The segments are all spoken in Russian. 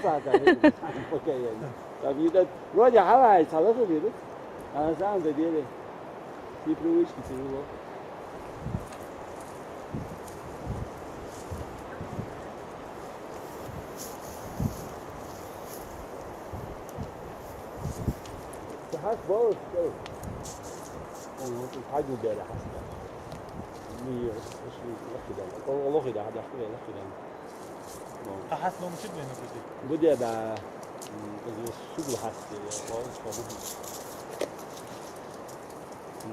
Sachen. Okay, ja. Da vida, wrote highlights, a little bit. Sounds like it. People wish to see you. The house both. في حاجة جالها حسنا. مية وعشرين لكذا. والله كذا هذا أخوي لكذا. أحس لو مشيت بينه بدي. بدي هذا السوق الحاسة خالص فبدي.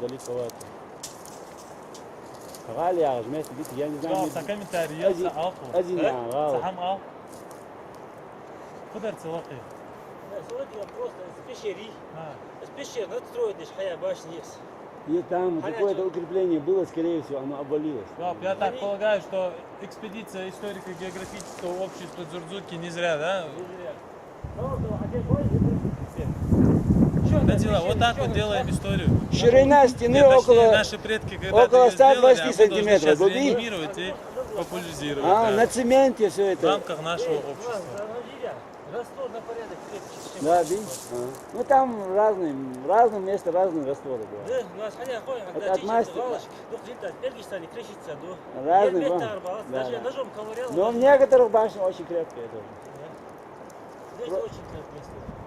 عندي كوات. غالي يا جماعة بدي يعني زمان. لا سكان من تاريخ سأقوم. أزين يا غالي. سحم أو. قدرت سواقي. Сегодня просто спешери. Спешер, надо строить лишь хая башни. И там какое-то укрепление было, скорее всего, оно обвалилось. Да, я так полагаю, что экспедиция историко-географического общества Дзурдзуки не зря, да? Да дела, вот так вот делаем историю. Ширина стены наши предки когда-то около 120 сантиметров. Реанимировать и популяризировать. На цементе все это. В рамках нашего общества. Раствор на порядок крепче, чем... Да, видишь? Ну там разные места, разные растворы бывают. Да, у нас хотя ходим, Это от мастера. Перегистане крышится, Разные, даже ножом ковырял. Но в некоторых башнях очень крепкие тоже. Здесь очень крепкие.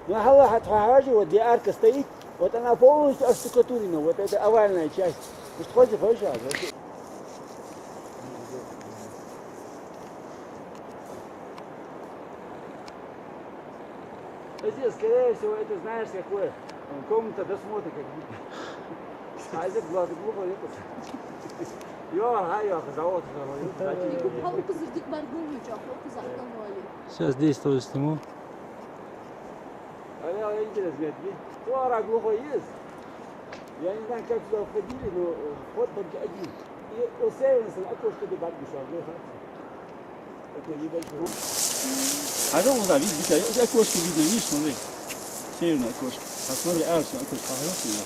Ну, Аллах отхажи, вот где арка стоит, вот она полностью оштукатурена, вот эта овальная часть. Ты что хочешь, пожалуйста. Здесь, скорее всего, это знаешь, какое комната досмотра, как будто. А это глаза глупо это. Сейчас здесь тоже сниму. А интересно, Туара глухой есть. Я не знаю, как сюда входили, но вход только один. И у Севенса окошко дебат бежал. Это небольшой. А что вот видите, окошко видно, видишь, смотри. Северное окошко. А смотри, арсу окошко хорошее.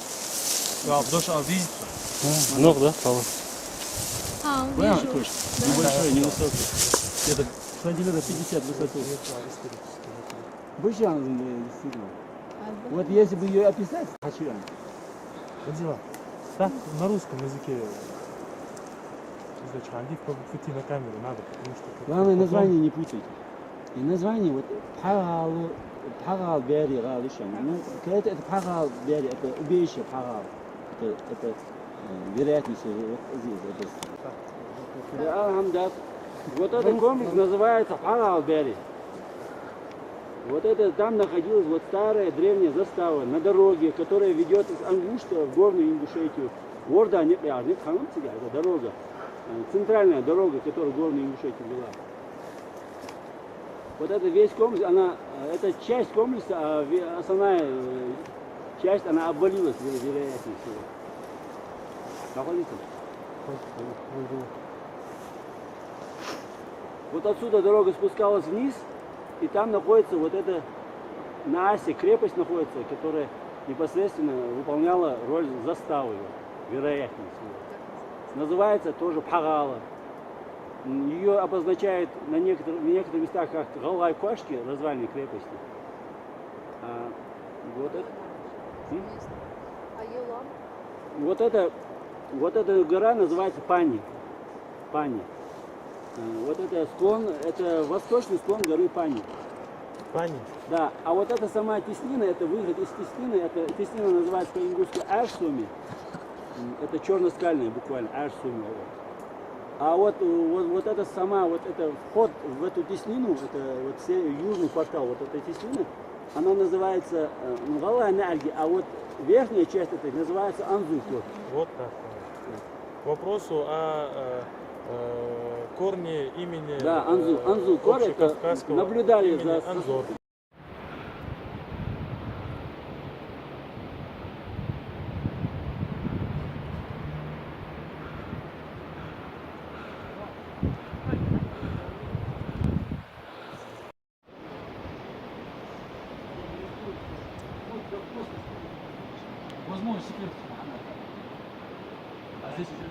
Да, потому что видишь. Много, да, стало? Прямо окошко. Небольшое, невысокое. Где-то сантиметров 50 высоту. Больше она действительно. Вот если бы ее описать, хочу. Дела. Так, на русском языке. Изначально пойти на камеру надо, потому что... Главное название не путайте. И название вот Пхагал Бери Галишан. Ну, это Пхагал Бери, это убежище Пхагал. Это вероятность вот здесь. Вот этот комплекс называется Пхагал Бери. Вот это там находилась вот старая древняя застава на дороге, которая ведет из Ангушта в горную Ингушетию. Орда нет, это дорога. Центральная дорога, которая в горную Ингушетию вела. Вот это весь комплекс, это часть комплекса, а основная часть, она обвалилась, вероятнее всего. Находится? Вот отсюда дорога спускалась вниз, и там находится вот эта на оси крепость находится, которая непосредственно выполняла роль заставы, вероятнее всего. Называется тоже Пхагала. Ее обозначают в некоторых местах как Галай-Кошки, развалины крепости. Вот эта гора называется Пани. Вот это склон, это восточный склон горы Пани. Пани? Да, а вот эта сама теснина, это выход из теснины, эта теснина называется по-ингушски Ашсуми. Это черноскальная буквально, Ашсуми. А вот это сама, вот это вход в эту теснину, это вот южный квартал, вот эта теснина, она называется Галай-Нарги, а вот верхняя часть этой называется Анзу-Кор. Вот так. К вопросу о корне имени... Да, Анзу-Кор, это наблюдали за... Анзор. Возможно, секрет. А здесь уже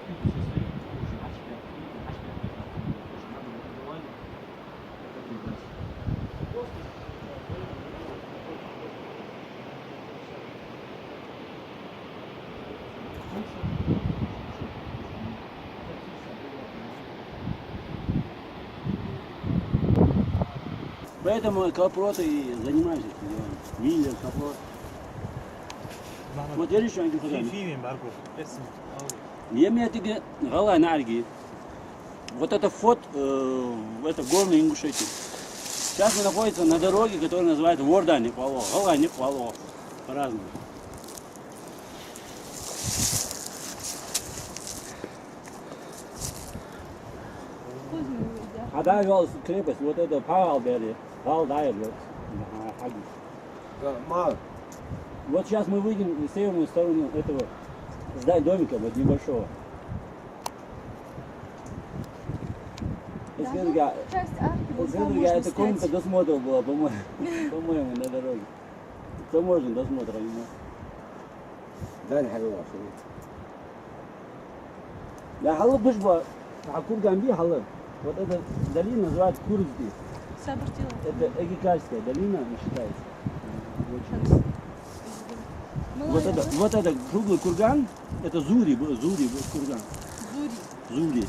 Поэтому Капрот и занимаюсь этим делом. Миллер, Капрот. Вот я решаю, что я Фильм, Баргу. Еметиге Галай Нарги. Вот это вход в это горную Ингушетию. Сейчас мы находимся на дороге, которая называется Ворда Непало. Галай Непало. По-разному. А да, крепость, вот это Павалбери, Галдайр. Мало. Вот сейчас мы выйдем в северную сторону этого здания домика, вот небольшого. Часть арки, вот там Это можно комната снять. досмотра была, по-моему, на дороге. Кто можно досмотра ему? Да, حلوة. Да, халы бышба, а Курганби халы. Вот эта долина называется Курганби. Сабртила. Это Эгикальская долина, она считается. Вот это круглый курган, это Зури был курган. Зури.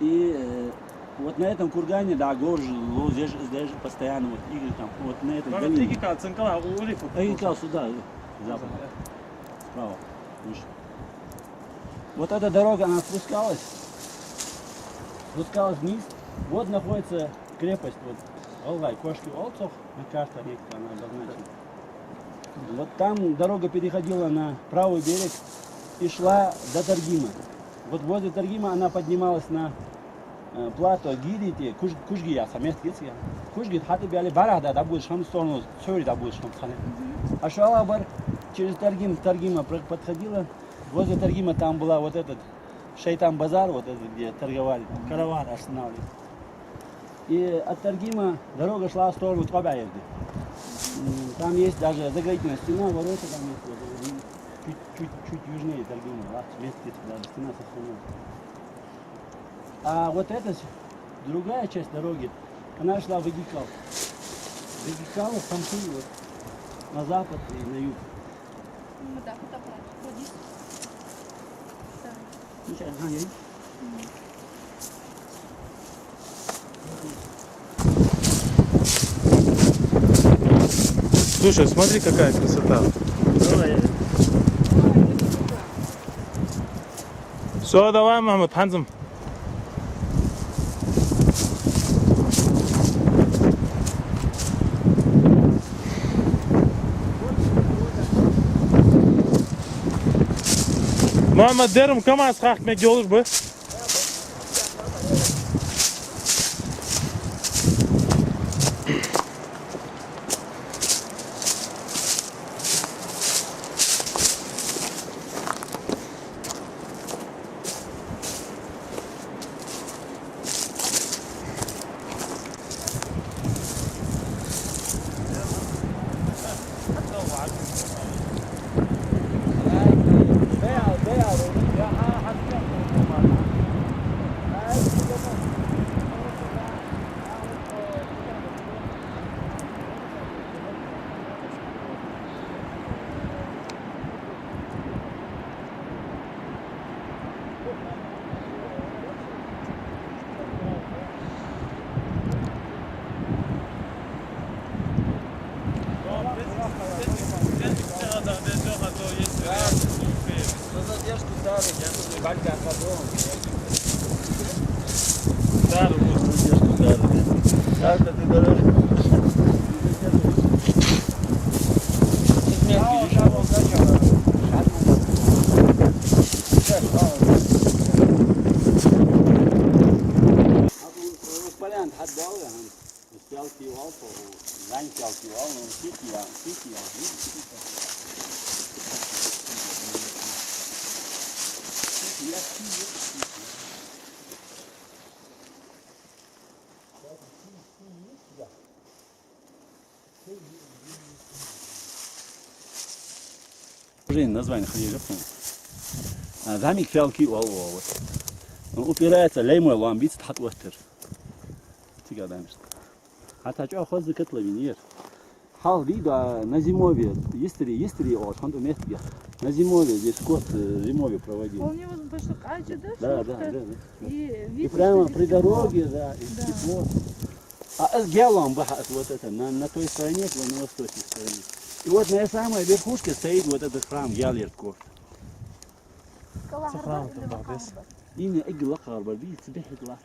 И вот на этом кургане, да, гор жило, здесь постоянно вот игры там, вот на этой долине. Эгикал, Цинкала, Урифу. Эгикал сюда, запад, справа, выше. Вот эта дорога, она спускалась вниз. Вот находится крепость, вот, Алгай, Кошки Олцов, на карте река, она обозначена. Вот там дорога переходила на правый берег и шла до Таргима. Вот возле Таргима она поднималась на плато Гирити, Кушгия, самест Гитсия. Кушгит, хаты бяли барахда, да будет шам сторону, сёри да будет шам хане. А Шалабар через Таргима подходила. Возле Таргима там была вот этот Шайтан базар, вот этот, где торговали, караван останавливали. И от Таргима дорога шла в сторону Твабаевды. Там есть даже заградительная стена, ворота там есть, вот, чуть южнее Таргима, вместе даже стена со стеной. А вот эта другая часть дороги, она шла в Эгикал. В Эгикал, в Самсу, вот, на запад и на юг. Ну да, вот так. Ходи. Ну, сейчас, ага, есть. Слушай, смотри, какая красота. Все, давай, мама, панзам. Mama derim kamas kalkmak olur bu. Название Халиля. Замик Фиалки Уалуа. Он упирается леймой ламбиц тхатвастер. Тига дамиш. Хатача хоз закатлавинер. Хал вида на зимовье. Истри от ханду местия. На зимовье здесь скот зимовье проводил. Вполне возможно, что Аджи, да? Да. И И видно, прямо что при здесь тепло. дороге, да, и тепло. А с гелом вот это, на той стороне, на восточной стороне. И вот на самой верхушке стоит вот этот храм Ялирков. Сохран Бардес. إني أجل قارب بيت سبح الله.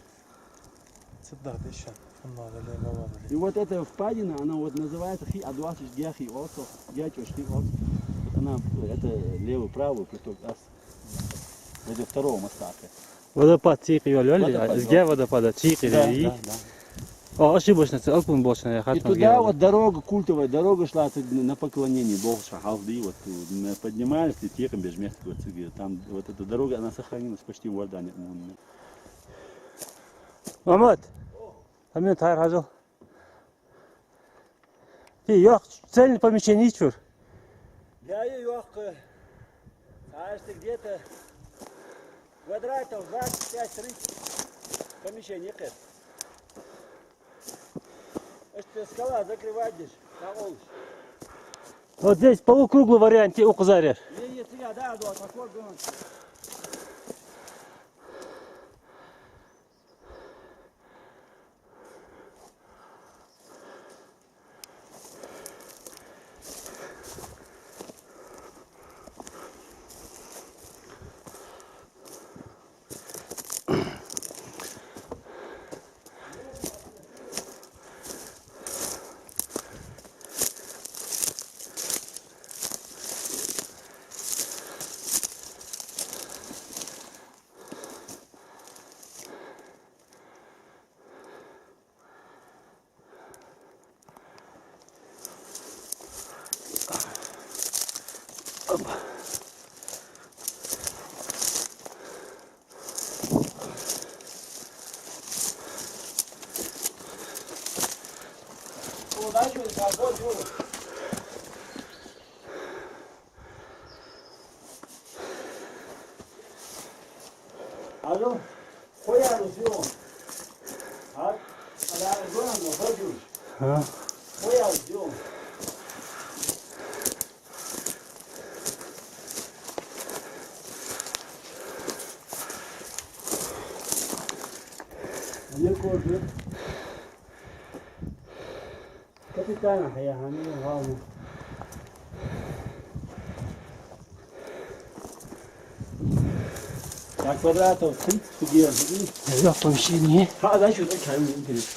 Сюда, ты еще. Надо ли мало И вот эта впадина, она вот называется Хи Адвасиш Гяхи Осо, Дячуш Хи Осо. Она, это левый-правый приток Ас. Это второго моста. Водопад Тихий Валёли, Водопад, а где водопада Тихий Да, и... да, да. О, ошибочно, это Алпун больше, я И хотел туда вот дорога, культовая дорога шла на поклонение Богу Шахалды. Вот мы поднимались и тихом без места. Там вот эта дорога, она сохранилась почти в Иордане. Мамат, а мне тайр хажал. Ты, yok, цельное помещение чур. Я ее кажется, где-то квадратов 25-30 помещений. Это скала закрывать здесь, на улице. Вот здесь полукруглый вариант, указаришь. Не, да, такой был. Алло, пояну сделал. А я главное, ходишь. Пояну сделал. Некордо. Капитана, я не главное. Так, квадратов 30 где? Я в помещении. А дальше вот чай не интересно.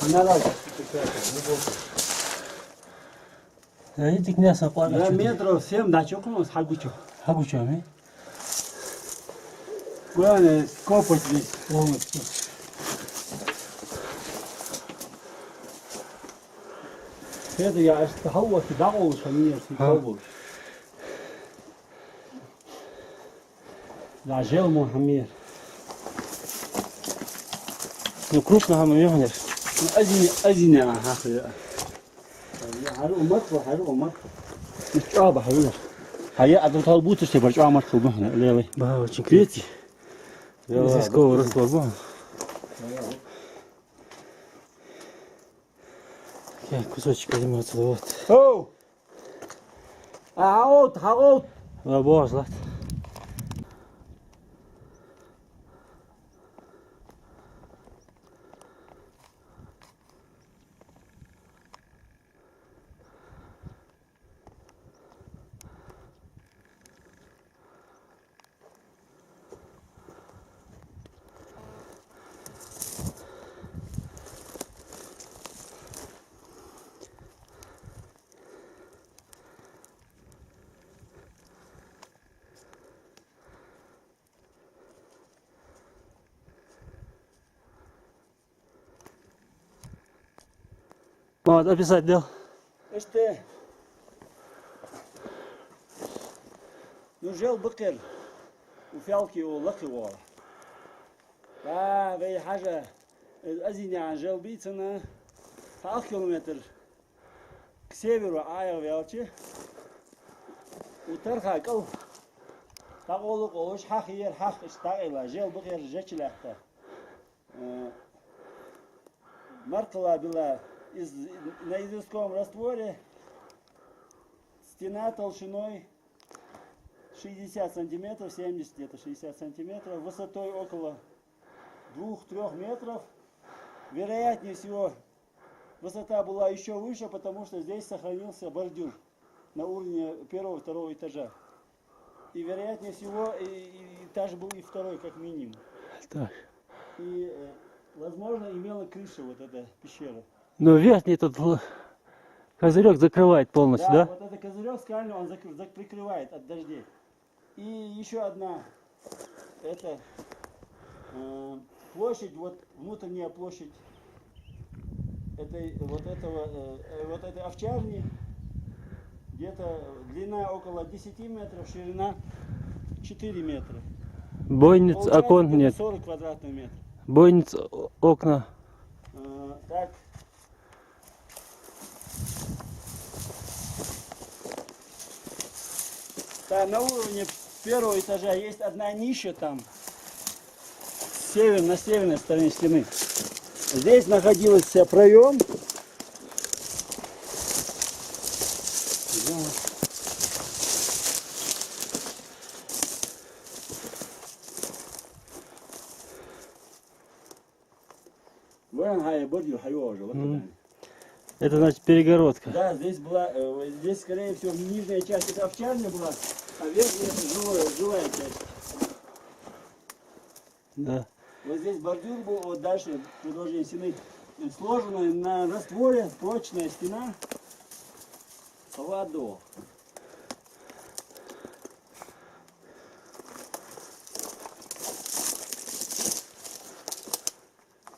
Она раза. Я не так не сапал. Я метров 7 дачок у нас хагучо. Хагучами. Главное копать здесь полностью. Это я استهوت دعوة شمير في كوبوش. العجل مو حمير. Ну, крупно гамма мёгнер. أزني هاخذ. هروح مطبخ هروح مطبخ. مش عابة هروح. هيا أدو طالبوت تشتبرج عامر خبهنا ليه. Ба, очень كريتي. Здесь кого расслабон. Я кусочек возьму отсюда, вот. أو. أعود هعود. Лабош, лад. Вот, описать дел. إشته. نجيل بقر وفيالكي ولقي ورا. غير حاجة الأزيني عن جيل بيتنا 3 كيلومتر كسيبر آية ويالكي وترخى قل تقولك ولش حخير حخ اشتاقلا جيل بقر جيش لحظة مركلا بلا на изыском растворе стена толщиной 60 сантиметров, 70 где-то 60 сантиметров, высотой около 2-3 метров. Вероятнее всего высота была еще выше, потому что здесь сохранился бордюр на уровне первого-второго этажа. И вероятнее всего и этаж был и второй как минимум. Так. И возможно имела крыша вот эта пещера. Но верхний тут козырек закрывает полностью, да? Вот этот козырек скальный он прикрывает от дождей. И еще одна, это площадь, вот внутренняя площадь вот этой овчарни, где-то длина около 10 метров, ширина 4 метра. Бойниц, Получается окон где-то нет. 40 квадратных метров. Бойниц, окна. Так. Да, на уровне первого этажа есть одна ниша там, на северной стороне стены. Здесь находился проем. Это значит перегородка. Да, здесь была, здесь скорее всего нижняя часть это овчарня была, а верхняя это жилая часть. Да. Вот здесь бордюр был, вот дальше продолжение стены. Сложенная на растворе, прочная стена. Ладо.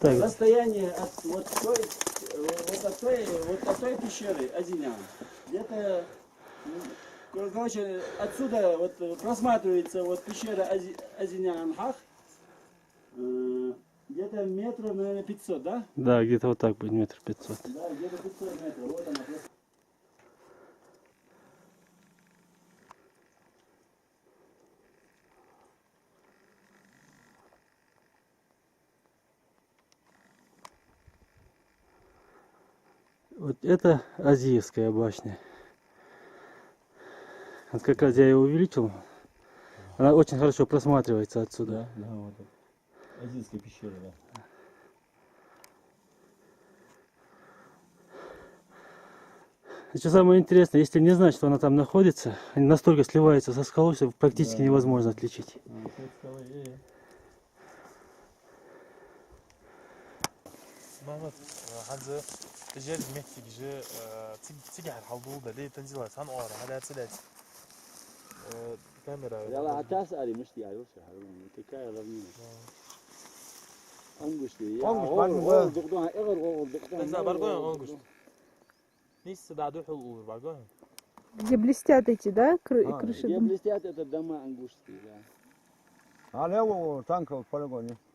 Так, Расстояние от от той пещеры Азинян. Где-то, короче, отсюда вот просматривается вот пещера Азинян-Хах. Где-то метров, наверное, 500, да? да, где-то вот так будет, 1,5 метра. Да, где-то 500 метров. Вот она. Вот это Азиевская башня. Вот как раз я ее увеличил. Она очень хорошо просматривается отсюда. Да, вот это. Азийская пещера, да. И что самое интересное, если не знать, что она там находится, они настолько сливаются со скалой, что практически невозможно отличить. Mahmut, hanze تجارب محتاج تيجي على الحوض ده ليه تنزل عن قارة هذا تسلت كاميرا يلا عتاس أري مشتي على وش حلوين تكاية رمينا أنقش لي أنقش بعد ما دقدوها إغر دقدوها لا برضه أنقش لسه بعده حلو برضه Где блестят эти, да, крыши? где блестят, это дома ангушские, да. А лево танковый полигон.